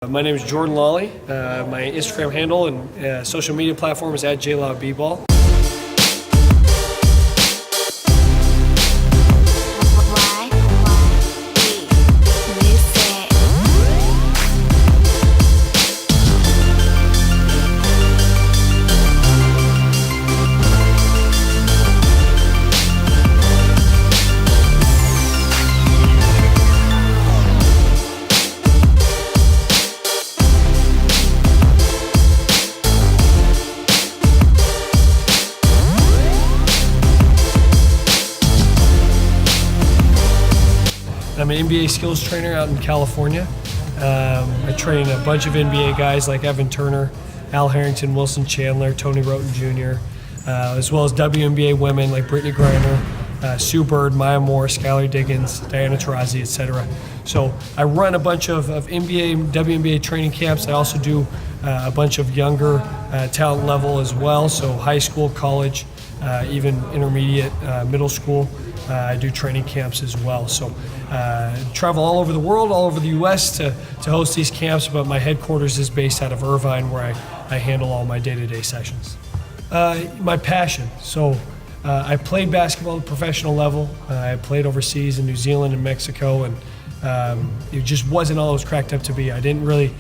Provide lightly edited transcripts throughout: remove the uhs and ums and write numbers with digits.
My name is Jordan Lawley. My Instagram handle and social media platform is at JlawBball. I'm an NBA skills trainer out in California. I train a bunch of NBA guys like Evan Turner, Al Harrington, Wilson Chandler, Tony Roten Jr., as well as WNBA women like Brittany Griner, Sue Bird, Maya Moore, Skylar Diggins, Diana Taurasi, etc. So I run a bunch of NBA and WNBA training camps. I also do a bunch of younger talent level as well, so high school, college, even intermediate, middle school. I do training camps as well. So travel all over the world, all over the U.S. to host these camps, but my headquarters is based out of Irvine, where I handle all my day-to-day sessions. My passion. So I played basketball at a professional level. I played overseas in New Zealand and Mexico, and it just wasn't all it was cracked up to be. I didn't really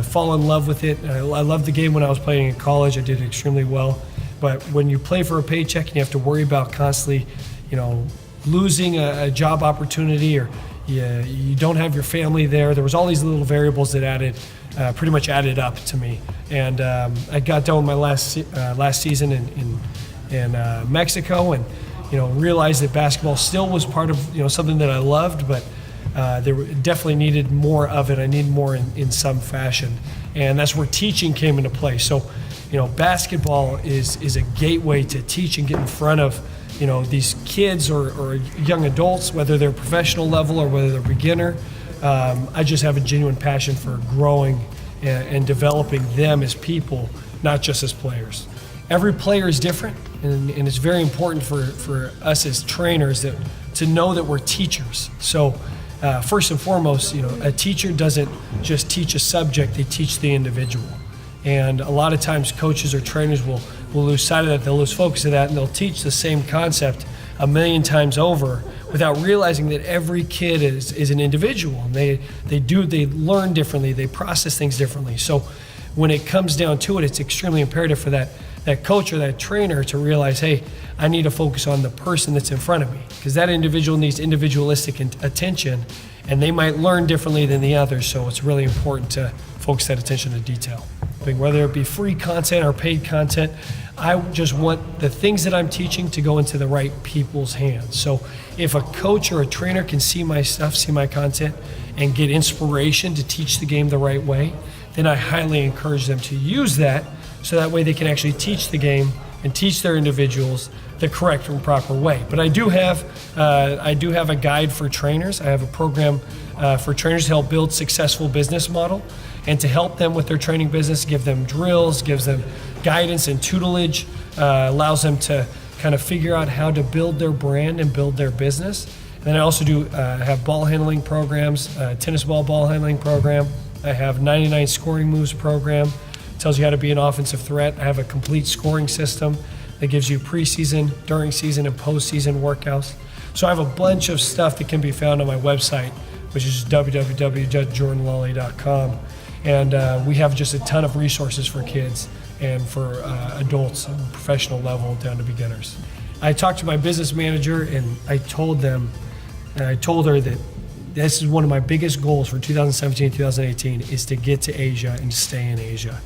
fall in love with it. I loved the game when I was playing in college. I did extremely well. But when you play for a paycheck and you have to worry about constantly, losing a job opportunity, or you don't have your family there. There was all these little variables that pretty much added up to me. And I got done with my last season in Mexico, and realized that basketball still was part of something that I loved, but there definitely needed more of it. I needed more in some fashion, and that's where teaching came into play. So, basketball is a gateway to teach and get in front of these kids or young adults, whether they're professional level or whether they're beginner. I just have a genuine passion for growing and developing them as people, not just as players. Every player is different, and it's very important for us as trainers to know that we're teachers. So first and foremost, a teacher doesn't just teach a subject, they teach the individual. And a lot of times coaches or trainers will lose sight of that, they'll lose focus of that, and they'll teach the same concept a million times over without realizing that every kid is an individual, and they learn differently, they process things differently. So when it comes down to it, it's extremely imperative for that coach or that trainer to realize, hey, I need to focus on the person that's in front of me, because that individual needs individualistic attention, and they might learn differently than the others. So it's really important to focus that attention to detail. Whether it be free content or paid content, I just want the things that I'm teaching to go into the right people's hands. So if a coach or a trainer can see my stuff, see my content, and get inspiration to teach the game the right way, then I highly encourage them to use that, so that way they can actually teach the game and teach their individuals the correct and proper way. But I do have a guide for trainers. I have a program for trainers to help build successful business model, and to help them with their training business, give them drills, gives them guidance and tutelage, allows them to kind of figure out how to build their brand and build their business. And then I also do have ball handling programs, tennis ball handling program. I have 99 scoring moves program, tells you how to be an offensive threat. I have a complete scoring system that gives you preseason, during season, and postseason workouts. So I have a bunch of stuff that can be found on my website, which is www.jordanlawley.com. And we have just a ton of resources for kids and for adults on professional level down to beginners. I talked to my business manager, and I told her that this is one of my biggest goals for 2017, 2018 is to get to Asia and stay in Asia.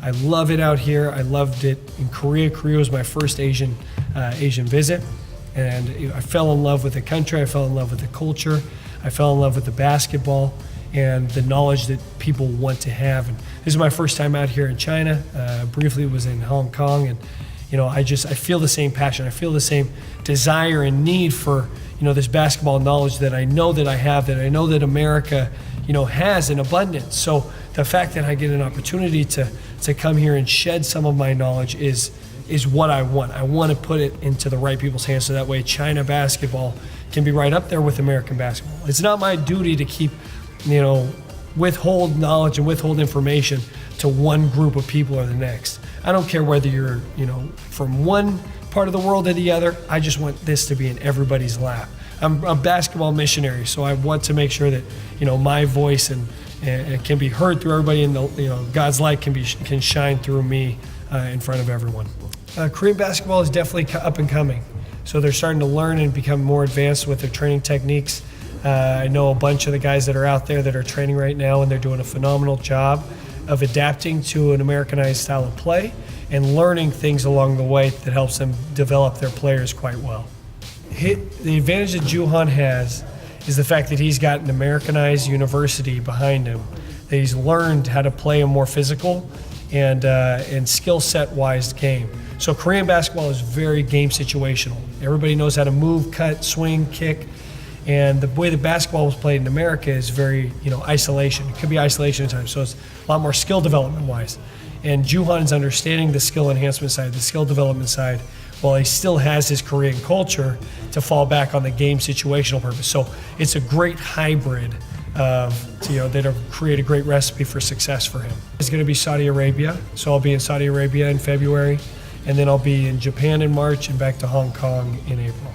I love it out here. I loved it in Korea. Korea was my first Asian visit, and I fell in love with the country. I fell in love with the culture. I fell in love with the basketball and the knowledge that people want to have. And this is my first time out here in China. Briefly was in Hong Kong, and I feel the same passion. I feel the same desire and need for this basketball knowledge that I know that I have, that I know that America has in abundance. So the fact that I get an opportunity to come here and shed some of my knowledge is what I want. I want to put it into the right people's hands, so that way China basketball can be right up there with American basketball. It's not my duty to keep withhold knowledge and withhold information to one group of people or the next. I don't care whether you're, from one part of the world to the other. I just want this to be in everybody's lap. I'm a basketball missionary, so I want to make sure that, my voice and can be heard through everybody, and God's light can shine through me in front of everyone. Korean basketball is definitely up and coming. So they're starting to learn and become more advanced with their training techniques. I know a bunch of the guys that are out there that are training right now, and they're doing a phenomenal job of adapting to an Americanized style of play and learning things along the way that helps them develop their players quite well. The advantage that Juhan has is the fact that he's got an Americanized university behind him, that he's learned how to play a more physical and skill set wise game. So Korean basketball is very game situational. Everybody knows how to move, cut, swing, kick. And the way that basketball was played in America is very, isolation. It could be isolation at times, so it's a lot more skill development wise. And Juhan's understanding the skill enhancement side, the skill development side, while he still has his Korean culture to fall back on the game situational purpose. So it's a great hybrid that'll create a great recipe for success for him. It's going to be Saudi Arabia, so I'll be in Saudi Arabia in February, and then I'll be in Japan in March and back to Hong Kong in April.